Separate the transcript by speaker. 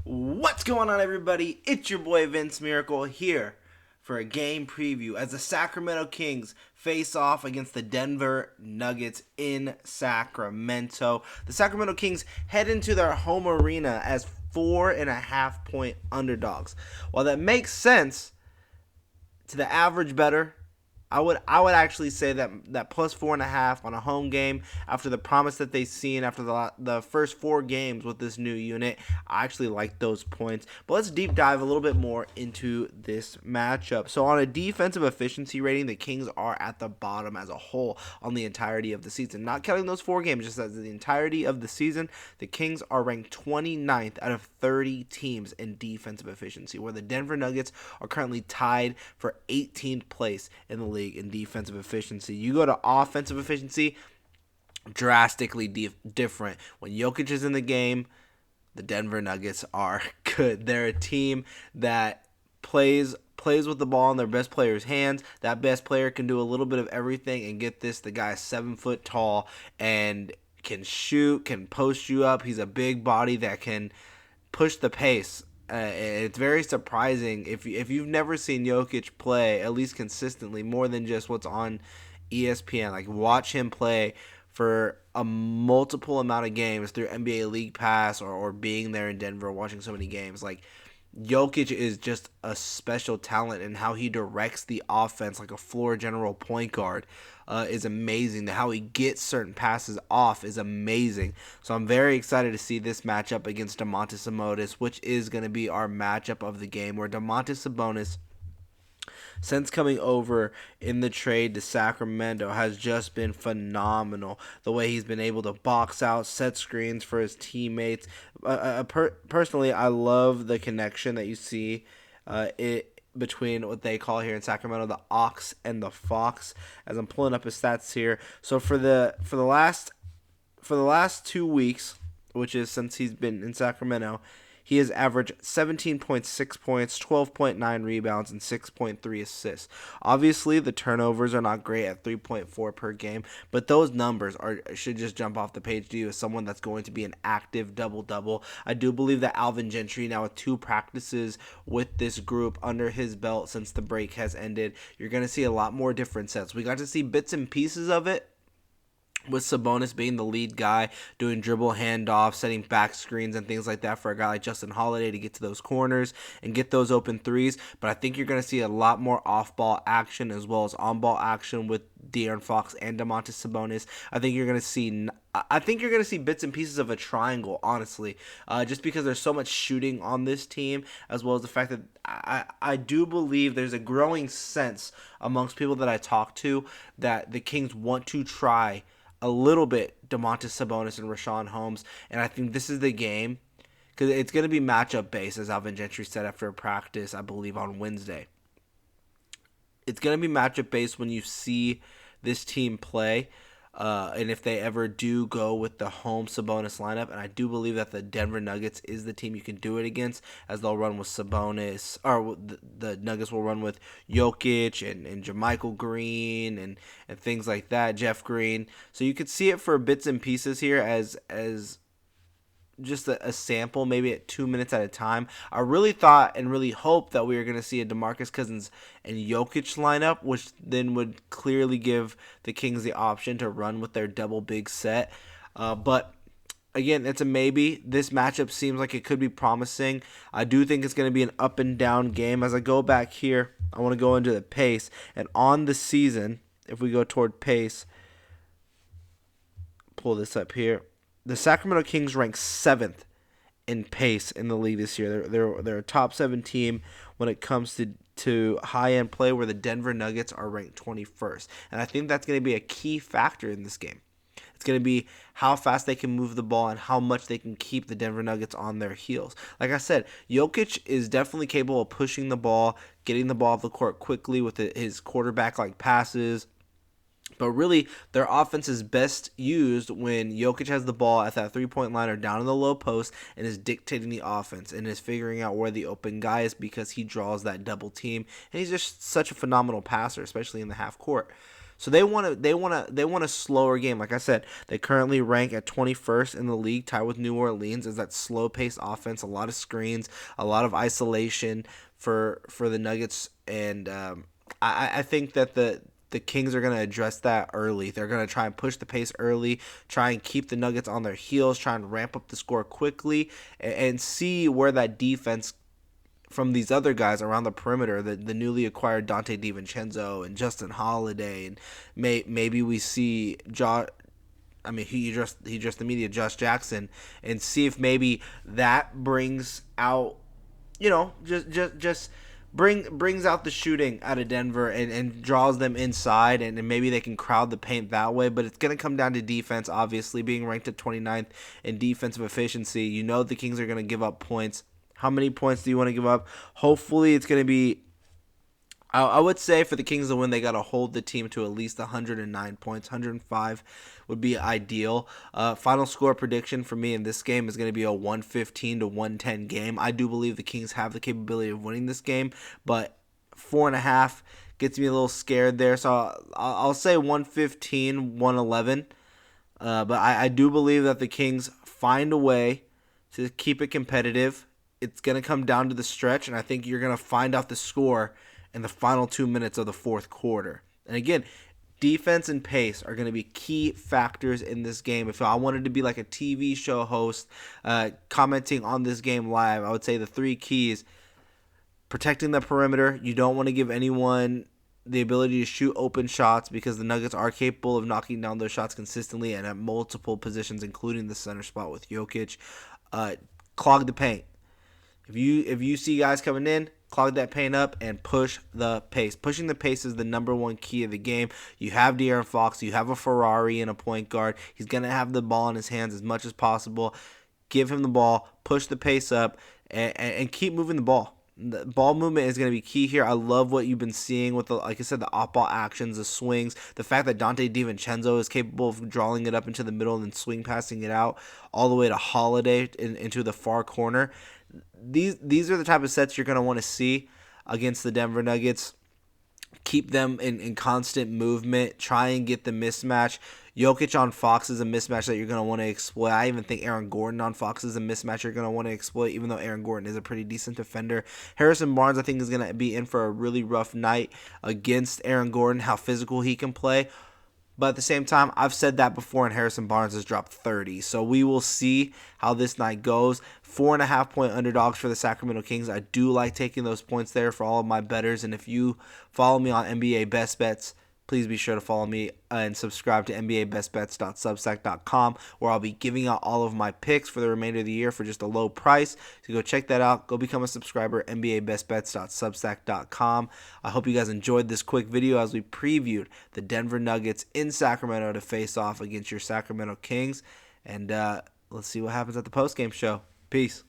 Speaker 1: What's going on, everybody? It's your boy Vince Miracle here for a game preview as the Sacramento Kings face off against the Denver Nuggets in Sacramento. The Sacramento Kings head into their home arena as 4.5-point underdogs. While that makes sense to the average bettor, I would actually say that plus 4.5 on a home game after the promise that they've seen after the first 4 games with this new unit. I actually like those points. But let's deep dive a little bit more into this matchup. So on a defensive efficiency rating, the Kings are at the bottom as a whole on the entirety of the season. Not counting those 4 games, just as the entirety of the season, the Kings are ranked 29th out of 30 teams in defensive efficiency, where the Denver Nuggets are currently tied for 18th place in the league in defensive efficiency. You go to offensive efficiency, drastically different. When Jokic is in the game, the Denver Nuggets are good. They're a team that plays with the ball in their best player's hands. That best player can do a little bit of everything, and get this, the guy's 7 foot tall and can shoot, can post you up. He's a big body that can push the pace. It's very surprising if you've never seen Jokic play, at least consistently, more than just what's on ESPN. Like, watch him play for a multiple amount of games through NBA League Pass or being there in Denver watching so many games. Like, Jokic is just a special talent, and how he directs the offense like a floor general point guard is amazing. How he gets certain passes off is amazing. So I'm very excited to see this matchup against Domantas Sabonis, which is going to be our matchup of the game, where Domantas Sabonis, since coming over in the trade to Sacramento, has just been phenomenal. The way he's been able to box out, set screens for his teammates. Personally, I love the connection that you see between what they call here in Sacramento the Ox and the Fox. As I'm pulling up his stats here, so for the last 2 weeks, which is since he's been in Sacramento, he has averaged 17.6 points, 12.9 rebounds, and 6.3 assists. Obviously, the turnovers are not great at 3.4 per game, but those numbers should just jump off the page to you as someone that's going to be an active double-double. I do believe that Alvin Gentry, now with 2 practices with this group under his belt since the break has ended, you're going to see a lot more different sets. We got to see bits and pieces of it, with Sabonis being the lead guy, doing dribble handoffs, setting back screens and things like that for a guy like Justin Holiday to get to those corners and get those open threes. But I think you're going to see a lot more off-ball action as well as on-ball action with AaronFox and Domantas Sabonis. I think you're going to see bits and pieces of a triangle, honestly, just because there's so much shooting on this team, as well as the fact that I do believe there's a growing sense amongst people that I talk to that the Kings want to try a little bit Domantas Sabonis and Richaun Holmes, and I think this is the game, because it's going to be matchup based, as Alvin Gentry said after a practice, I believe, on Wednesday. It's going to be matchup based when you see this team play, and if they ever do go with the home Sabonis lineup, and I do believe that the Denver Nuggets is the team you can do it against, as they'll run with Sabonis, or the Nuggets will run with Jokic and JaMychal Green and things like that, Jeff Green. So you could see it for bits and pieces here as just a sample, maybe at 2 minutes at a time. I really thought and really hoped that we were going to see a DeMarcus Cousins and Jokic lineup, which then would clearly give the Kings the option to run with their double big set. But again, it's a maybe. This matchup seems like it could be promising. I do think it's going to be an up and down game. As I go back here, I want to go into the pace. And on the season, if we go toward pace, pull this up here. The Sacramento Kings rank 7th in pace in the league this year. They're a top 7 team when it comes to high-end play, where the Denver Nuggets are ranked 21st. And I think that's going to be a key factor in this game. It's going to be how fast they can move the ball and how much they can keep the Denver Nuggets on their heels. Like I said, Jokic is definitely capable of pushing the ball, getting the ball off the court quickly with his quarterback-like passes. But really, their offense is best used when Jokic has the ball at that three-point line or down in the low post and is dictating the offense and is figuring out where the open guy is, because he draws that double team. And he's just such a phenomenal passer, especially in the half court. So they want a slower game. Like I said, they currently rank at 21st in the league, tied with New Orleans. Is that slow-paced offense, a lot of screens, a lot of isolation for the Nuggets, and I think that the Kings are going to address that early. They're going to try and push the pace early, try and keep the Nuggets on their heels, try and ramp up the score quickly, and see where that defense from these other guys around the perimeter, the newly acquired Dante DiVincenzo and Justin Holiday, and maybe we see he just immediate Josh Jackson, and see if maybe that brings out, just brings out the shooting out of Denver and draws them inside, and maybe they can crowd the paint that way. But it's going to come down to defense, obviously, being ranked at 29th in defensive efficiency. The Kings are going to give up points. How many points do you want to give up? Hopefully it's going to be, I would say for the Kings to win, they got to hold the team to at least 109 points. 105 would be ideal. Final score prediction for me in this game is going to be a 115 to 110 game. I do believe the Kings have the capability of winning this game, but 4.5 gets me a little scared there. So I'll say 115, 111. But I do believe that the Kings find a way to keep it competitive. It's going to come down to the stretch, and I think you're going to find out the score in the final 2 minutes of the fourth quarter. And again, defense and pace are going to be key factors in this game. If I wanted to be like a TV show host commenting on this game live, I would say the 3 keys: protecting the perimeter. You don't want to give anyone the ability to shoot open shots, because the Nuggets are capable of knocking down those shots consistently and at multiple positions, including the center spot with Jokic. Clog the paint. If you see guys coming in, clog that paint up and push the pace. Pushing the pace is the number one key of the game. You have AaronFox, you have a Ferrari and a point guard. He's going to have the ball in his hands as much as possible. Give him the ball, push the pace up, and keep moving the ball. The ball movement is going to be key here. I love what you've been seeing with, like I said, the off-ball actions, the swings, the fact that Dante DiVincenzo is capable of drawing it up into the middle and then swing passing it out all the way to Holiday into the far corner. These are the type of sets you're going to want to see against the Denver Nuggets. Keep them in constant movement. Try and get the mismatch. Jokic on Fox is a mismatch that you're going to want to exploit. I even think Aaron Gordon on Fox is a mismatch you're going to want to exploit, even though Aaron Gordon is a pretty decent defender. Harrison Barnes, I think, is going to be in for a really rough night against Aaron Gordon, how physical he can play. But at the same time, I've said that before, and Harrison Barnes has dropped 30. So we will see how this night goes. 4.5 point underdogs for the Sacramento Kings. I do like taking those points there for all of my bettors. And if you follow me on NBA Best Bets, please be sure to follow me and subscribe to NBABestBets.substack.com, where I'll be giving out all of my picks for the remainder of the year for just a low price. So go check that out. Go become a subscriber, NBABestBets.substack.com. I hope you guys enjoyed this quick video as we previewed the Denver Nuggets in Sacramento to face off against your Sacramento Kings. And let's see what happens at the postgame show. Peace.